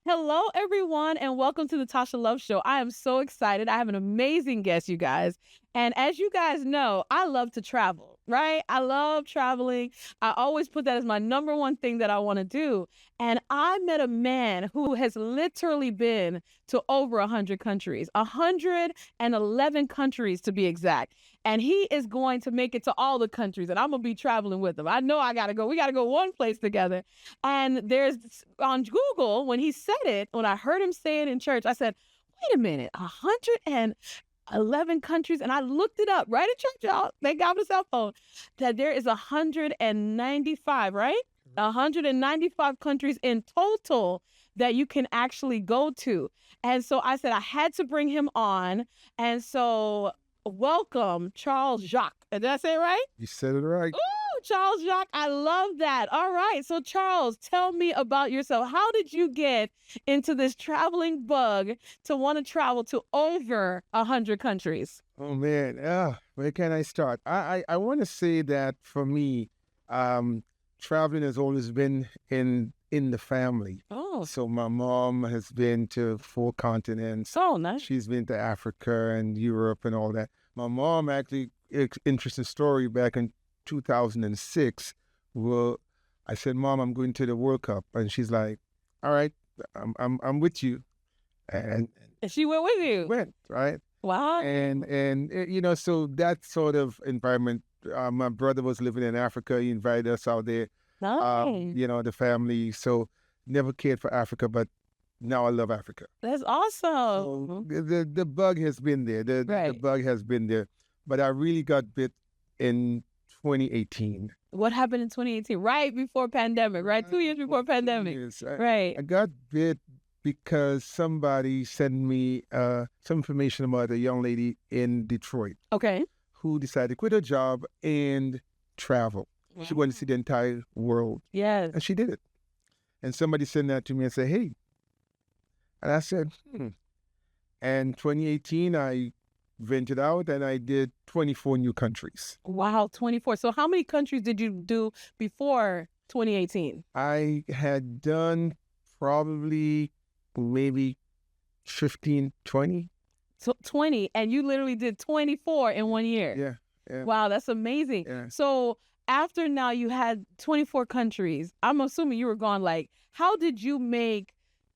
Hello, everyone, and welcome to the Tasha Love Show. I am so excited. I have an amazing guest, you guys. And as you guys know, I love to travel, right? I love traveling. I always put that as my number one thing that I want to do. And I met a man who has literally been to over 100 countries, 111 countries to be exact. And he is going to make it to all the countries, and I'm going to be traveling with him. I know I got to go. We got to go one place together. And there's on Google, when he said it, when I heard him say it in church, I said, wait a minute, 111 countries. And I looked it up right at church, y'all. Thank God for the cell phone, that there is 195, right? 195 countries in total that you can actually go to. And so I said I had to bring him on. And so welcome, Charles Jacques. Did I say it right? You said it right. Ooh, Charles Jacques, I love that. All right. So Charles, tell me about yourself. How did you get into this traveling bug to want to travel to over 100 countries? Oh man, where can I start? I want to say that for me, traveling has always been in the family. Oh, So my mom has been to 4 continents. so nice. She's been to Africa and Europe and all that. My mom actually, interesting story, back in 2006, well, I said, Mom, I'm going to the World Cup. And she's like, all right, I'm with you. And And she went with you. went, right? Wow. So that sort of environment, my brother was living in Africa. He invited us out there, Nice. the family. So never cared for Africa, but now I love Africa. That's So awesome. the bug has been there. The Right. bug has been there. But I really got bit in 2018. What happened in 2018? Right before pandemic, right? 2 years before pandemic. Yes, Right. I got bit because somebody sent me some information about a young lady in Detroit Okay. who decided to quit her job and travel. She wanted to see the entire world, Yes. and she did it. And somebody sent that to me and said, hey. And I said, And 2018, I ventured out and I did 24 new countries. Wow, 24. So how many countries did you do before 2018? I had done probably maybe 15, 20. So 20, and you literally did 24 in 1 year. Yeah. Wow, that's amazing. Yeah. So after now you had 24 countries, I'm assuming you were gone. Like, how did you make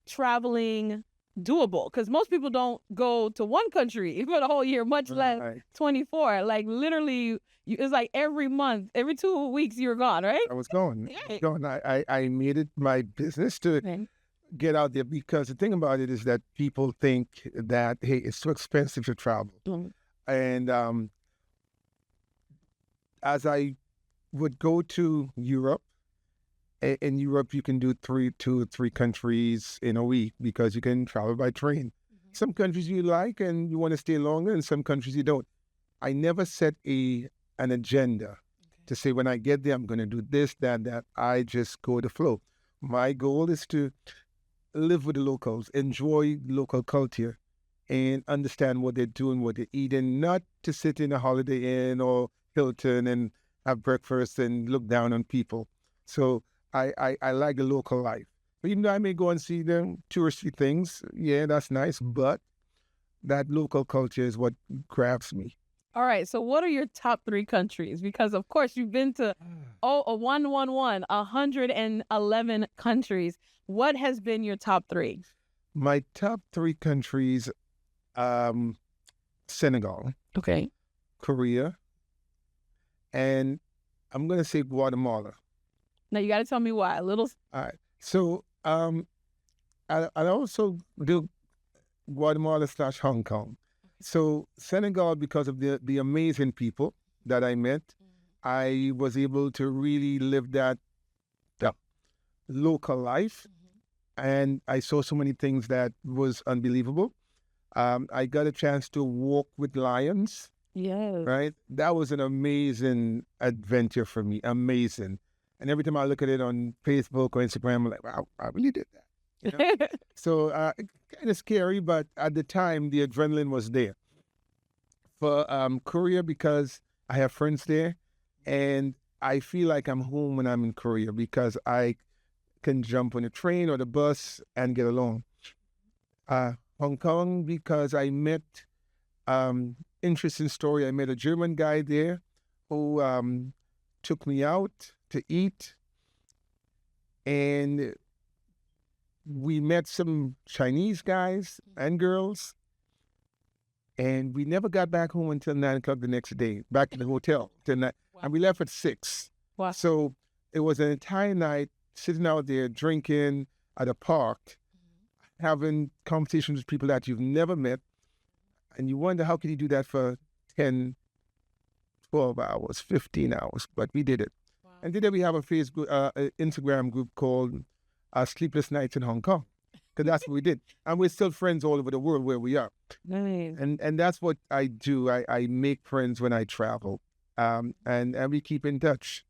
traveling doable? Because most people don't go to one country for the whole year, much less Right. 24. Like literally, it's like every month, every 2 weeks you're gone, right? I was going. Right. I made it my business to Okay. get out there, because the thing about it is that people think that, hey, it's too expensive to travel. Mm. And as I would go to Europe, in Europe you can do 2 or 3 countries in a week because you can travel by train. Some countries you like and you want to stay longer, and some countries you don't. I never set an agenda to say when I get there I'm going to do this, that. I just go with the flow. My goal is to live with the locals, enjoy local culture, and understand what they're doing, what they're eating, not to sit in a Holiday Inn or Hilton and have breakfast and look down on people. So I like the local life. Even though I may go and see the touristy things, yeah, that's nice, but that local culture is what grabs me. All right. So what are your top 3 countries? Because of course you've been to 111 countries. What has been your top 3? My top 3 countries, Senegal, Okay. Korea, and I'm going to say Guatemala. Now you got to tell me why. A little. All right. So I also do Guatemala/Hong Kong. So Senegal, because of the amazing people that I met, I was able to really live that local life, and I saw so many things that was unbelievable. I got a chance to walk with lions, Yes. right? That was an amazing adventure for me, amazing. And every time I look at it on Facebook or Instagram, I'm like, wow, I really did that. You know? So kind of scary, but at the time, the adrenaline was there. For Korea, because I have friends there, and I feel like I'm home when I'm in Korea, because can jump on the train or the bus and get along. Hong Kong, because I met, interesting story, I met a German guy there who took me out to eat, and we met some Chinese guys and girls, and we never got back home until 9 o'clock the next day, back to the hotel. Wow. And we left at 6. Wow. So it was an entire night sitting out there drinking at a park, having conversations with people that you've never met. And you wonder, how can you do that for 10, 12 hours, 15 hours? But we did it. Wow. And today we have a Facebook, Instagram group called Sleepless Nights in Hong Kong, because that's what we did. And we're still friends all over the world where we are. Nice. And that's what I do. I make friends when I travel, and we keep in touch.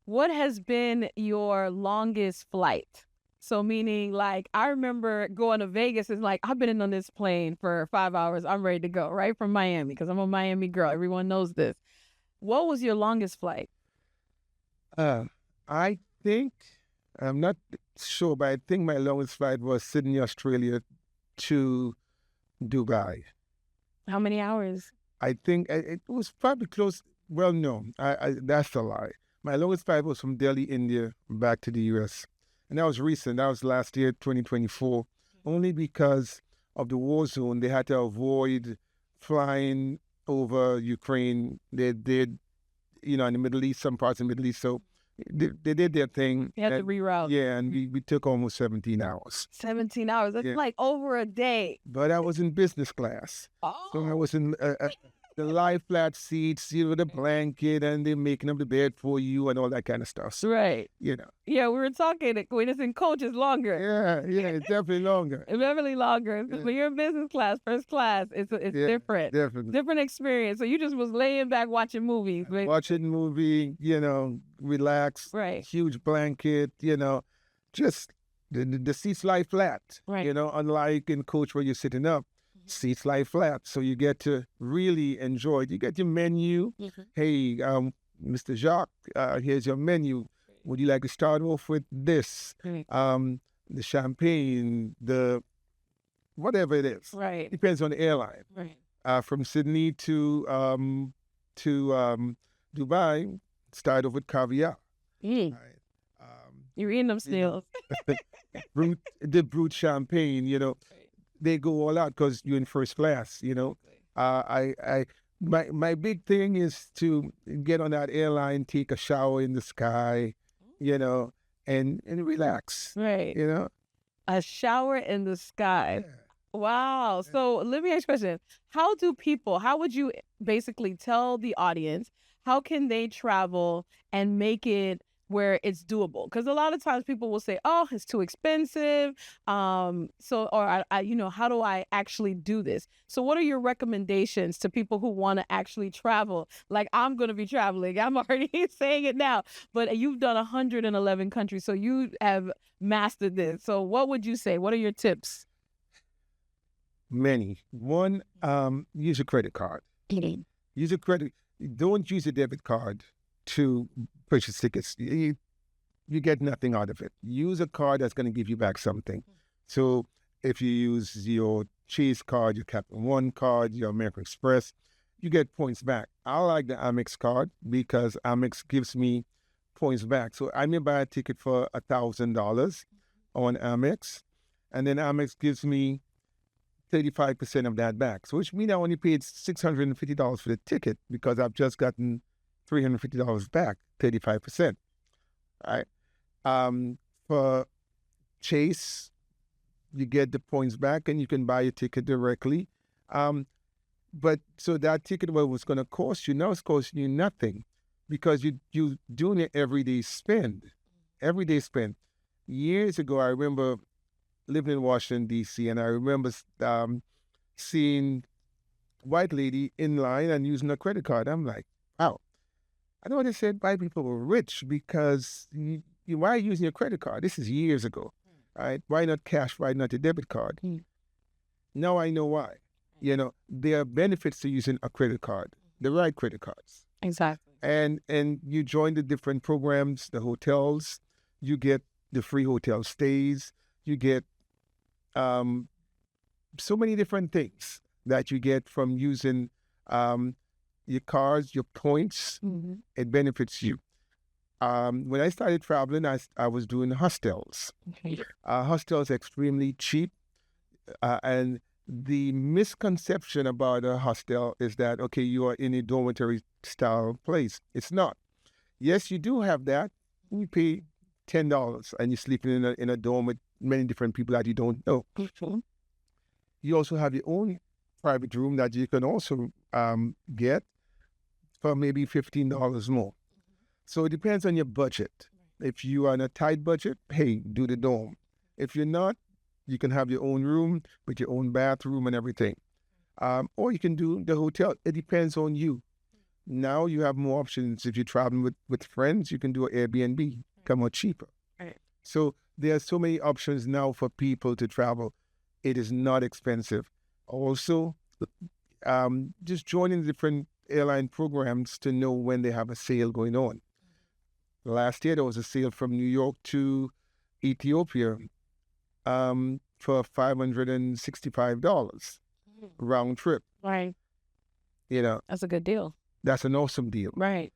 What has been your longest flight? So meaning, like, I remember going to Vegas. It's like, I've been on this plane for 5 hours. I'm ready to go, right from Miami, because I'm a Miami girl. Everyone knows this. What was your longest flight? I think, I'm not sure, but I think my longest flight was Sydney, Australia to Dubai. How many hours? I think it was probably close. Well, no, that's a lie. My longest flight was from Delhi, India, back to the U.S. And that was recent. That was last year, 2024. Only because of the war zone, they had to avoid flying over Ukraine. They did, in the Middle East, some parts of the Middle East. So they did their thing. You had to reroute. Yeah, and we took almost 17 hours. 17 hours. That's like over a day. But I was in business class. Oh. So I was in the lie flat seats, with a blanket, and they're making up the bed for you and all that kind of stuff. So, right. Yeah, we were talking, when it's in coach, it's longer. Yeah, it's definitely longer. It's definitely longer. When you're in business class, first class, it's different. Definitely. Different experience. So you just was laying back watching movies. Watching movie, relax. Right. Huge blanket, just the seats lie flat. Right. Unlike in coach where you're sitting up. Seats lie flat, so you get to really enjoy it. You get your menu. Mm-hmm. Hey, Mr. Jacque, here's your menu. Would you like to start off with this? The champagne, the whatever it is. Right. Depends on the airline. Right. From Sydney to Dubai, start off with caviar. Right. You're eating them still. The brut champagne, they go all out because you're in first class, My big thing is to get on that airline, take a shower in the sky, and relax. Right. A shower in the sky. Yeah. Wow. So let me ask you a question. How would you basically tell the audience, how can they travel and make it where it's doable? Because a lot of times people will say, oh, it's too expensive. How do I actually do this? So what are your recommendations to people who want to actually travel? Like, I'm going to be traveling. I'm already saying it now, but you've done 111 countries. So you have mastered this. So what would you say? What are your tips? Many. One, use a credit card. Use a credit. Don't use a debit card to purchase tickets. You get nothing out of it. Use a card that's going to give you back something. So if you use your Chase card, your Capital One card, your American Express, you get points back. I like the Amex card because Amex gives me points back. So I may buy a ticket for $1,000 on Amex, and then Amex gives me 35% of that back. So which means I only paid $650 for the ticket because I've just gotten $350 back, 35%. Right? For Chase, you get the points back and you can buy your ticket directly. But so that ticket, what was going to cost you, now it's costing you nothing because you doing an everyday spend. Everyday spend. Years ago, I remember living in Washington, D.C., and I remember seeing white lady in line and using a credit card. I'm like, wow. I know they said white people were rich because why are you using your credit card? This is years ago, right? Why not cash? Why not a debit card? Now I know why. There are benefits to using a credit card, the right credit cards. Exactly. And you join the different programs, the hotels, you get the free hotel stays. You get so many different things that you get from using your cards, your points. It benefits you. When I started traveling, I was doing hostels. Okay. Hostels extremely cheap. And the misconception about a hostel is that, okay, you are in a dormitory style place. It's not. Yes, you do have that. You pay $10 and you're sleeping in a dorm with many different people that you don't know. You also have your own private room that you can also get for maybe $15 more. So it depends on your budget. If you are on a tight budget, hey, do the dorm. If you're not, you can have your own room with your own bathroom and everything. Or you can do the hotel. It depends on you. Now you have more options. If you're traveling with friends, you can do an Airbnb, come out cheaper. Right. So there are so many options now for people to travel. It is not expensive. Also, just joining different airline programs to know when they have a sale going on. Last year, there was a sale from New York to Ethiopia for $565 round trip. Right. You know, That's a good deal. that's an awesome deal. Right.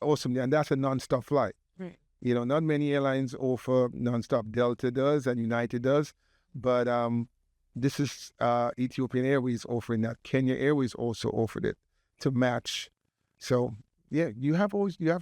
Awesome deal. And that's a nonstop flight. Right. You know, not many airlines offer nonstop. Delta does and United does. But this is Ethiopian Airways offering that. Kenya Airways also offered it to match. So, yeah, you have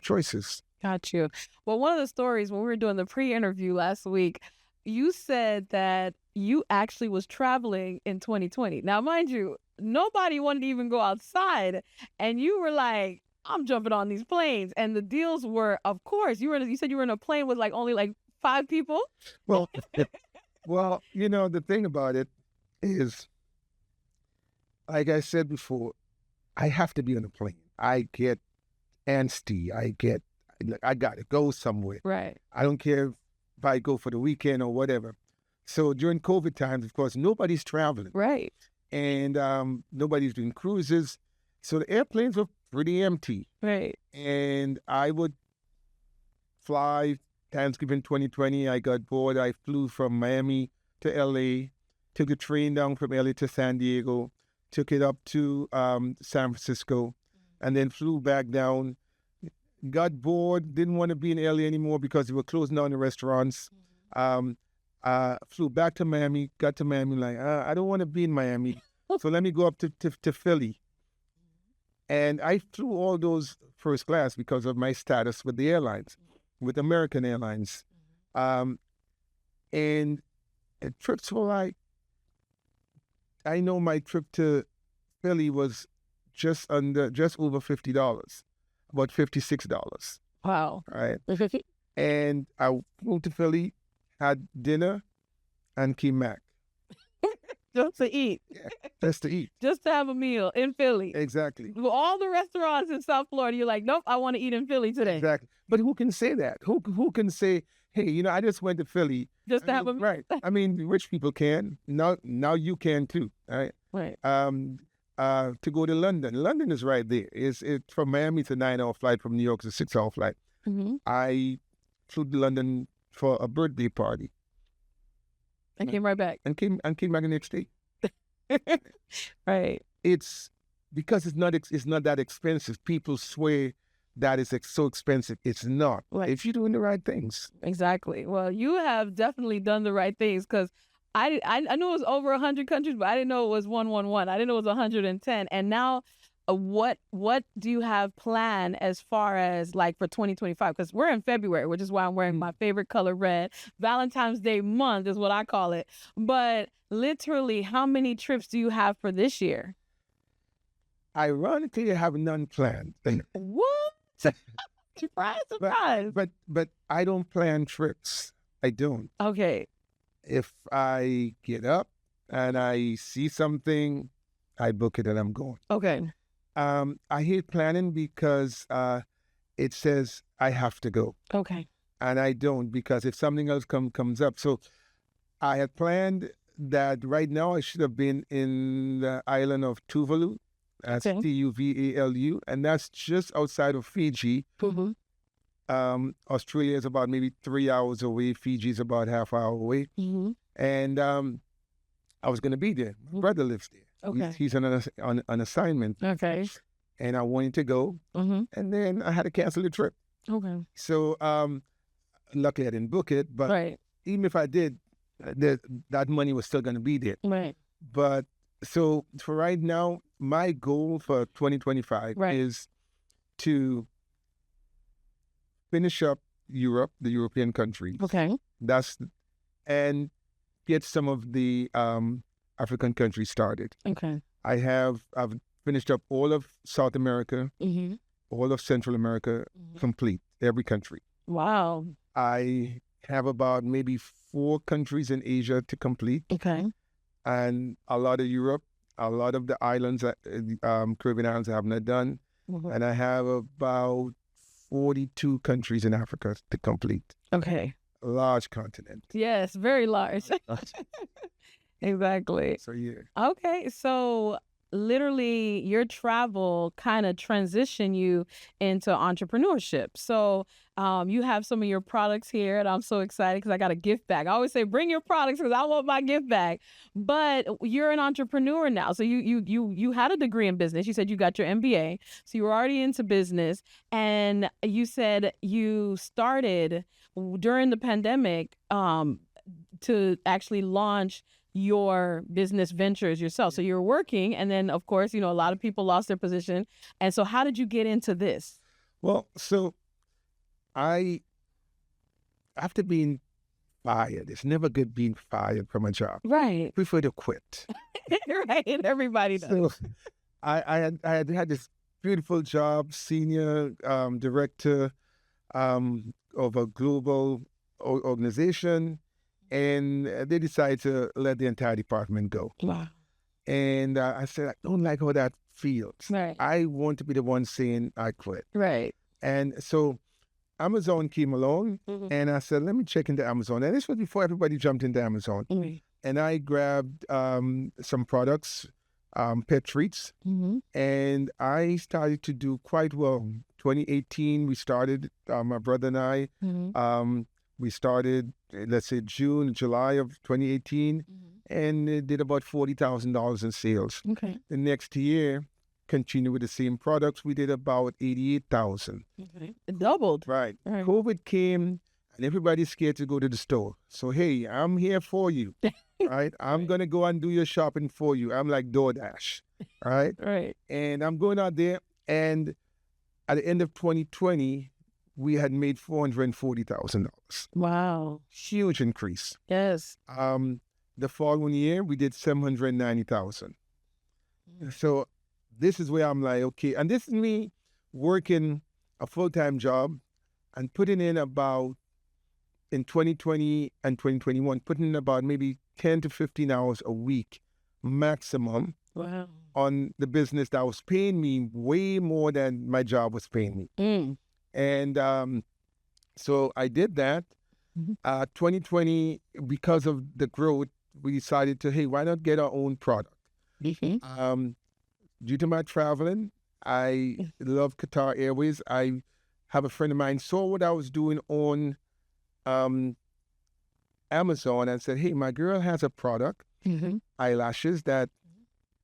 choices. Got you. Well, one of the stories when we were doing the pre-interview last week, you said that you actually was traveling in 2020. Now, mind you, nobody wanted to even go outside. And you were like, I'm jumping on these planes. And the deals were, of course, you said you were in a plane with only 5 people. Well, well, you know, the thing about it is, like I said before, I have to be on a plane. I get antsy. I got to go somewhere. Right. I don't care if I go for the weekend or whatever. So during COVID times, of course, nobody's traveling. Right. And nobody's doing cruises. So the airplanes were pretty empty. Right. And I would fly Thanksgiving 2020. I got bored. I flew from Miami to LA, took a train down from LA to San Diego, took it up to San Francisco, and then flew back down. Got bored, didn't want to be in LA anymore because they were closing down the restaurants. Flew back to Miami, got to Miami, I don't want to be in Miami. So let me go up to Philly. And I flew all those first class because of my status with the airlines, with American Airlines. And trips were I know my trip to Philly was just over $50, about $56. Wow. Right. And I flew to Philly, had dinner, and came back. Just to eat. Yeah, just to eat. Just to have a meal in Philly. Exactly. Well, all the restaurants in South Florida, you're like, nope, I want to eat in Philly today. Exactly. But who can say that? Who can say, hey, I just went to Philly. Just to have a meal. Right. I mean, rich people can. Now you can too. Right. Right. To go to London. London is right there. It's from Miami. It's a 9-hour flight. From New York, it's a 6-hour flight. Mm-hmm. I flew to London for a birthday party. And came right back. And came back the next day. Right. It's because it's not that expensive. People swear that it's so expensive. It's not. Right. If you're doing the right things. Exactly. Well, you have definitely done the right things because I knew it was over 100 countries, but I didn't know it was 111. I didn't know it was 110. And now, what do you have planned as far as for 2025? Because we're in February, which is why I'm wearing my favorite color, red. Valentine's Day month is what I call it. But literally, how many trips do you have for this year? Ironically, I have none planned. What? Surprise. But I don't plan trips. I don't. Okay. If I get up and I see something, I book it and I'm going. Okay. I hate planning because it says I have to go. Okay. And I don't, because if something else comes up. So I had planned that right now I should have been in the island of Tuvalu. That's Tuvalu, and that's just outside of Fiji. Mm-hmm. Australia is about maybe 3 hours away. Fiji is about half hour away. Mm-hmm. And I was going to be there. My brother lives there. Okay. He's on an assignment. Okay. And I wanted to go. Mm-hmm. And then I had to cancel the trip. Okay. So luckily I didn't book it. But Right. even if I did, that money was still going to be there. Right. But so for right now, my goal for 2025 Right. is to finish up Europe, the European countries. Okay. And get some of the African countries started. Okay. I've finished up all of South America, Mm-hmm. all of Central America, complete, every country. Wow. I have about maybe 4 countries in Asia to complete, Okay. and a lot of Europe, a lot of the islands, Caribbean islands I haven't done, Mhm. and I have about 42 countries in Africa to complete. Okay. A large continent. Yes, very large. Exactly. So yeah. Okay, so literally your travel kind of transition you into entrepreneurship. So you have some of your products here, and I'm so excited because I got a gift bag. I always say bring your products because I want my gift bag. But you're an entrepreneur now, so you had a degree in business. You said you got your MBA, so you were already into business, and you said you started during the pandemic to actually launch your business ventures yourself. So you're working, and then of course, a lot of people lost their position. And so how did you get into this? Well, so after being fired, it's never good being fired from a job. Right. I prefer to quit. Right. Everybody does. So I had this beautiful job, senior director of a global organization, and they decided to let the entire department go. Wow. And I said, I don't like how that feels. Right. I want to be the one saying I quit. Right. And so Amazon came along, and I said, let me check into Amazon. And this was before everybody jumped into Amazon. Mm-hmm. And I grabbed some products, pet treats, and I started to do quite well. 2018, we started, my brother and I, we started, let's say, June, July of 2018, and it did about $40,000 in sales. Okay. The next year, continued with the same products, we did about 88,000. Okay. It doubled. Right. Right. COVID came, and everybody's scared to go to the store. So, hey, I'm here for you, right? I'm going to go and do your shopping for you. I'm like DoorDash, right? Right. And I'm going out there, and at the end of 2020, we had made $440,000. Wow. Huge increase. Yes. The following year, we did $790,000. So this is where I'm like, okay. And this is me working a full-time job and putting in about, in 2020 and 2021, putting in about maybe 10 to 15 hours a week maximum. Wow. On the business that was paying me way more than my job was paying me. And so I did that. 2020, because of the growth, we decided to, hey, why not get our own product? Due to my traveling, I love Qatar Airways. I have a friend of mine saw what I was doing on Amazon and said, hey, my girl has a product, eyelashes, that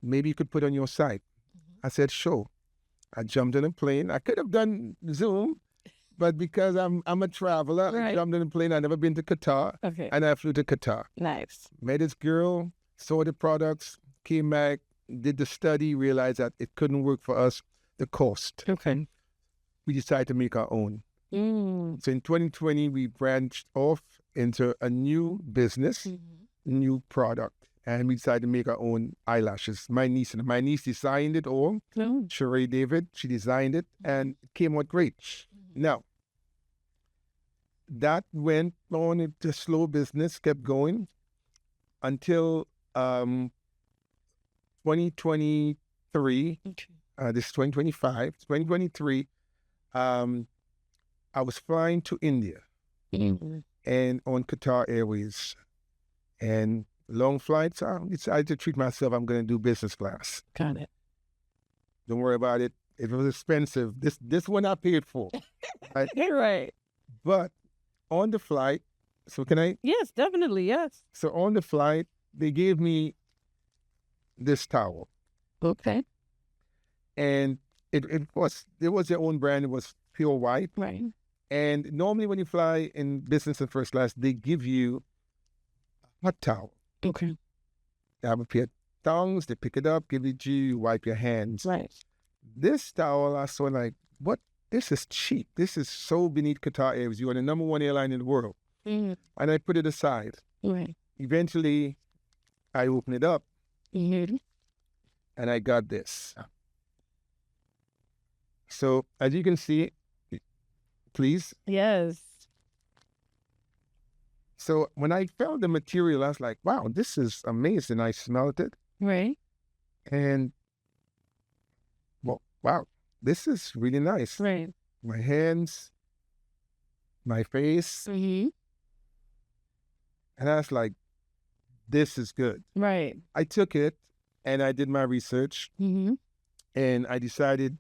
maybe you could put on your site. I said, sure. I jumped on a plane. I could have done Zoom, but because I'm a traveler, Right. I jumped on a plane. I've never been to Qatar, Okay. and I flew to Qatar. Nice. Met this girl, saw the products, came back, did the study, realized that it couldn't work for us, the cost. Okay. We decided to make our own. So in 2020, we branched off into a new business, new product, and we decided to make our own eyelashes. My niece designed it all. Sheree David, she designed it, and it came out great. Now, that went on into slow business, kept going until 2023. This is 2025. 2023, I was flying to India and on Qatar Airways, and long flights. I decided to treat myself. I'm going to do business class. Got it. Don't worry about it. It was expensive. This one I paid for. Right? Right. But on the flight, so can I? Yes, definitely. Yes. So on the flight, they gave me this towel, Okay. and it was their own brand. It was pure white. Right. And normally when you fly in business and first class, they give you a hot towel. Okay. They have a pair of tongs. They pick it up, give it to you, you wipe your hands. Right. This towel, I saw like, what? This is cheap. This is so beneath Qatar Airways. You are the number one airline in the world. Mm-hmm. And I put it aside. Right. Eventually, I opened it up Mm-hmm. and I got this. So as you can see, please. Yes. So when I felt the material, I was like, wow, this is amazing. I smelled it Right. and, well, wow, this is really nice. Right. My hands, my face. Mm-hmm. And I was like, this is good. Right. I took it and I did my research Mm-hmm. and I decided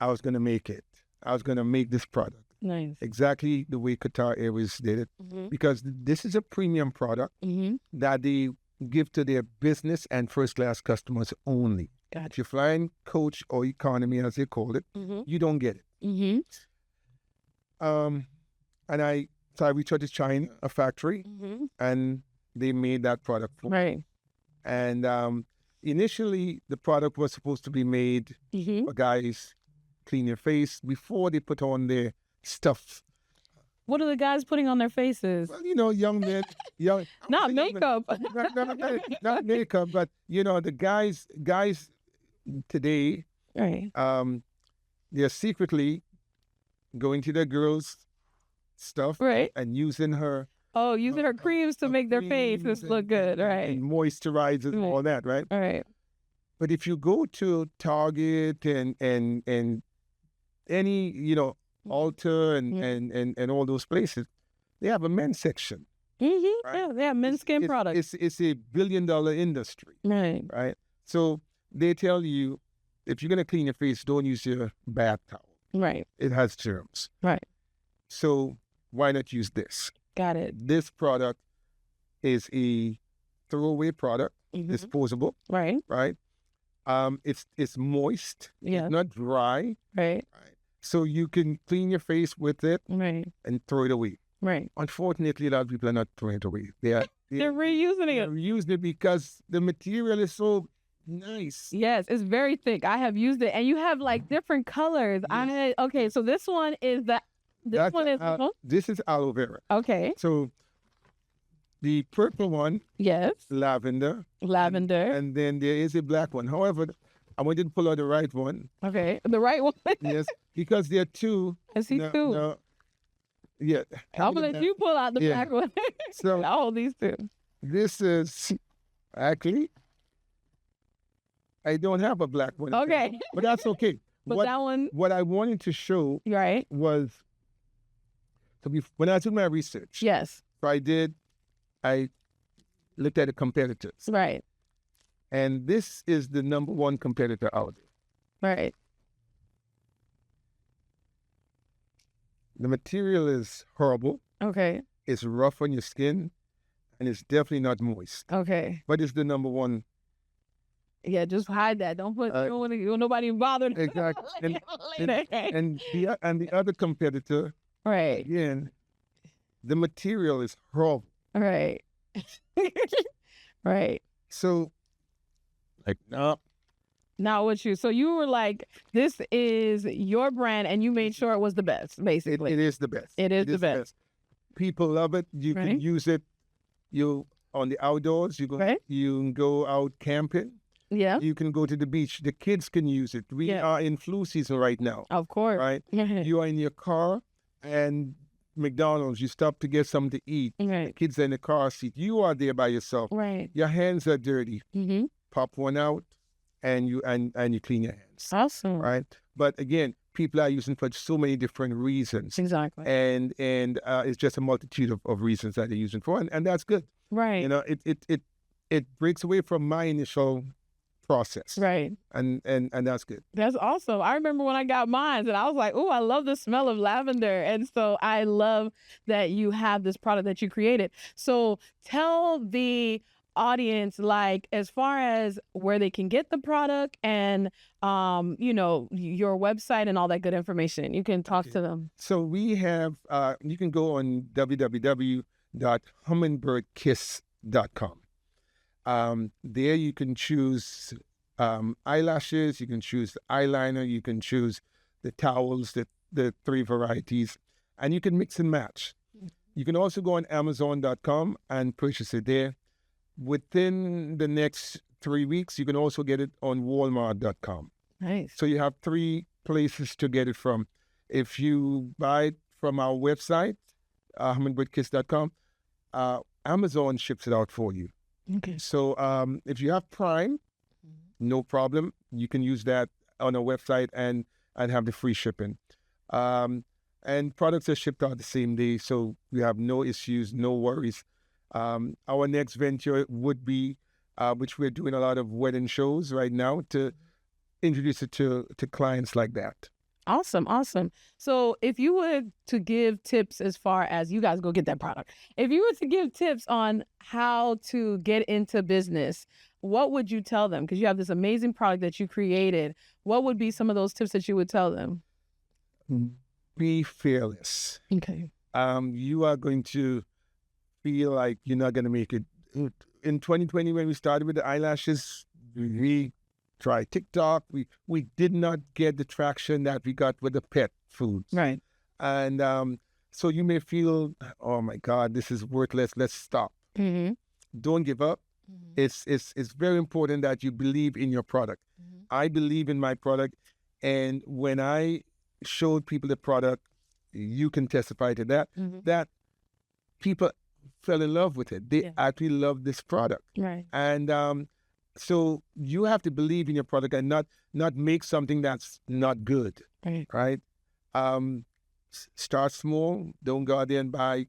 I was going to make it. I was going to make this product Nice. exactly the way Qatar Airways did it, Mm-hmm. because this is a premium product Mm-hmm. that they give to their business and first class customers only. If Gotcha. you're flying coach or economy, as they call it, Mm-hmm. you don't get it. Mm-hmm. And I reached out to China, a factory, Mm-hmm. and they made that product for me. Right. And initially, the product was supposed to be made Mm-hmm. for guys clean their face before they put on their stuff. What are the guys putting on their faces? Well, you know, young men, young Not young men- makeup. not makeup, but you know, the guys today, Right. they're secretly going to their girls' stuff Right. and using her Oh, using her creams to make their faces creams look good. Right. and moisturizers and all that, right? All right. But if you go to Target and any, you know, Ulta and all those places, they have a men's section. Mm-hmm. Right. Yeah, they have men's skin products. It's a billion-dollar industry, Right. right? So they tell you, if you're gonna clean your face, don't use your bath towel. Right. It has germs. Right. So why not use this? Got it. This product is a throwaway product, Mhm. disposable, Right. right? It's moist. Yeah. It's not dry. Right. So you can clean your face with it Right. and throw it away. Right. Unfortunately, a lot of people are not throwing it away. They're reusing they're it. using it because the material is so nice. Yes, it's very thick. I have used it, and you have like different colors. Okay, so this one is the. This one is This is aloe vera. okay. So the purple one, Yes, lavender, lavender. and then there is a black one. However, I wanted to pull out the right one. Okay, the right one. Yes, because there are two. I see two. No, yeah. I'm gonna let you pull out the Yeah. black one. So I'll hold these two. this is actually, I don't have a black one. Okay, But that's okay. but that one, What I wanted to show right? was, when I did my research, Yes, so I looked at the competitors, right, and this is the number one competitor out there. right. The material is horrible. Okay, It's rough on your skin, and it's definitely not moist. okay. But it's the number one. Yeah, just hide that. Don't put. You don't want nobody bothered. Exactly. Later. And the other competitor, Right, again, the material is horrible. right, right. So, like, no, Now what you? So you were like, this is your brand, and you made sure it was the best, basically. it is the best. It is the best. People love it. You Right. can use it. You on the outdoors. You Right. can go out camping. Yeah, You can go to the beach. The kids can use it. We Yeah. are in flu season right now, of course. right? Right. You are in your car and McDonald's. You stop to get something to eat. Right. Kids are in the car seat. You are there by yourself. Right. Your hands are dirty. Mm-hmm. Pop one out, and you clean your hands, Awesome. right? But again, people are using for so many different reasons, Exactly. and it's just a multitude of reasons that they're using for, and that's good. Right. You know, it breaks away from my initial process. Right. And that's good. That's awesome. I remember when I got mine and I was like, oh, I love the smell of lavender. And so I love that you have this product that you created. So tell the audience, like, as far as where they can get the product and, your website and all that good information. You can talk to them. So we have, you can go on www.hummingbirdkiss.com. There you can choose eyelashes, you can choose the eyeliner, you can choose the towels, the 3 varieties, and you can mix and match. You can also go on Amazon.com and purchase it there. Within the next 3 weeks, you can also get it on Walmart.com. Nice. So you have 3 places to get it from. If you buy it from our website, hummingbirdkiss.com, Amazon ships it out for you. Okay. So if you have Prime, no problem. You can use that on our website and have the free shipping. And products are shipped out the same day, so we have no issues, no worries. Our next venture would be, which we're doing a lot of wedding shows right now, to introduce it to clients like that. Awesome. So if you were to give tips, as far as, you guys go get that product, if you were to give tips on how to get into business, what would you tell them? Because you have this amazing product that you created. What would be some of those tips that you would tell them? Be fearless. Okay. You are going to feel like you're not going to make it. In 2020, when we started with the eyelashes, we tried TikTok. We did not get the traction that we got with the pet foods. Right. And so you may feel, oh my God, this is worthless. Let's stop. Mm-hmm. Don't give up. Mm-hmm. It's very important that you believe in your product. Mm-hmm. I believe in my product. And when I showed people the product, you can testify to that, that people fell in love with it. They actually love this product. Right. And so you have to believe in your product and not make something that's not good. Right. Start small. Don't go out there and buy,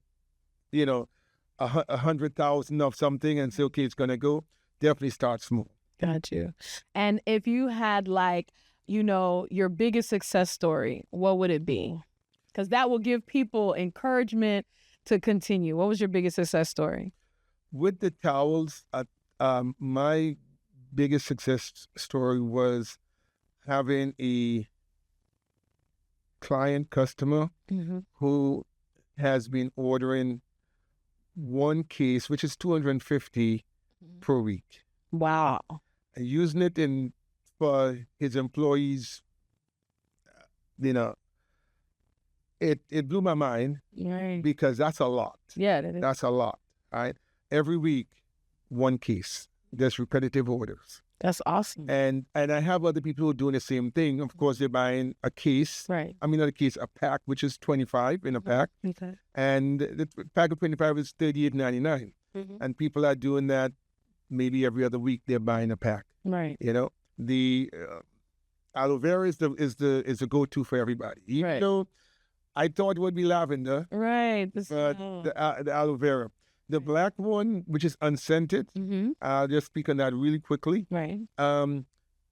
100,000 of something and say, okay, it's going to go. Definitely start small. Got you. And if you had, like, your biggest success story, what would it be? Because that will give people encouragement to continue. What was your biggest success story? With the towels, my biggest success story was having a customer who has been ordering one case, which is 250 per week. Wow. And using it for his employees, it blew my mind. Right. Because that's a lot. Yeah, that is. That's a lot, right? Every week, one case. There's repetitive orders. That's awesome. And I have other people who are doing the same thing. Of course, they're buying a case. Right. I mean, not a case, a pack, which is 25 in a pack. Okay. And the pack of 25 is $38.99. And people are doing that maybe every other week. They're buying a pack. Right. The aloe vera is the go-to for everybody. Even though I thought it would be lavender. Right. But the aloe vera. The black one, which is unscented, I'll just speak on that really quickly. Right.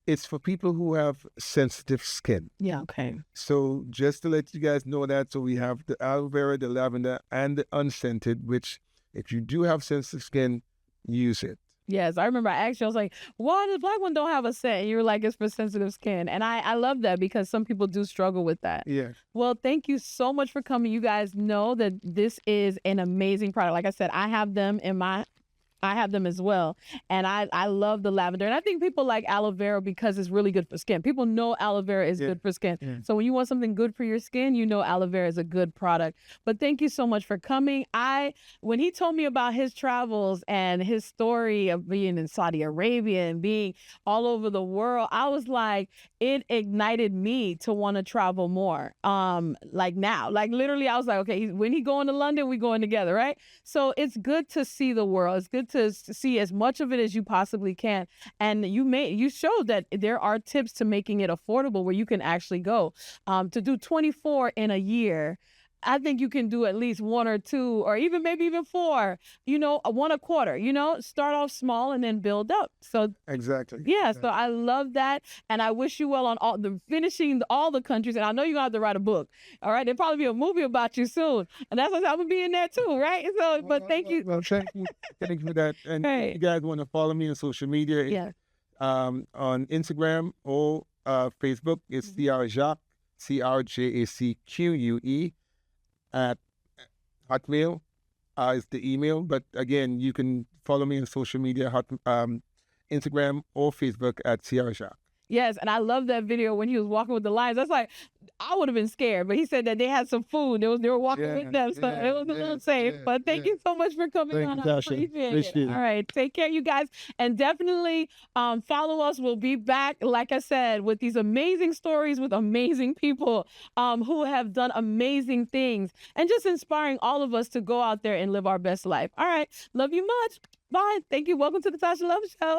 It's for people who have sensitive skin. Yeah, okay. So just to let you guys know that, so we have the aloe vera, the lavender, and the unscented, which if you do have sensitive skin, use it. Yes, I remember I asked you, I was like, why does the black one don't have a scent? And you were like, it's for sensitive skin. And I love that, because some people do struggle with that. Yeah. Well, thank you so much for coming. You guys know that this is an amazing product. Like I said, I have them as well. And I love the lavender. And I think people like aloe vera because it's really good for skin. People know aloe vera is good for skin. Yeah. So when you want something good for your skin, aloe vera is a good product. But thank you so much for coming. When he told me about his travels and his story of being in Saudi Arabia and being all over the world, I was like, it ignited me to want to travel more. Like now, like literally I was like, okay, when he going to London, we going together, right? So it's good to see the world. It's good to see as much of it as you possibly can. And you showed that there are tips to making it affordable where you can actually go. To do 24 in a year, I think you can do at least one or two, or even maybe even four, one a quarter, start off small and then build up. So Exactly. yeah, so I love that. And I wish you well on finishing all the countries. And I know you're gonna have to write a book. All right. There'll probably be a movie about you soon. And that's what I'm gonna be in there too, right? So but thank you. Well, thank you. Thank you for that. And if you guys want to follow me on social media, Yeah. on Instagram or Facebook, it's Charles Jacques, CRJACQUE at Hotmail is the email. But again, you can follow me on social media, Instagram or Facebook at Charles Jacques. Yes, and I love that video when he was walking with the lions. That's like, I would have been scared, but he said that they had some food. They were walking with them, so it was a little safe. But thank you so much for coming on. I appreciate it. All right, take care, you guys, and definitely follow us. We'll be back, like I said, with these amazing stories with amazing people who have done amazing things, and just inspiring all of us to go out there and live our best life. All right, love you much. Bye. Thank you. Welcome to the Tasha Love Show.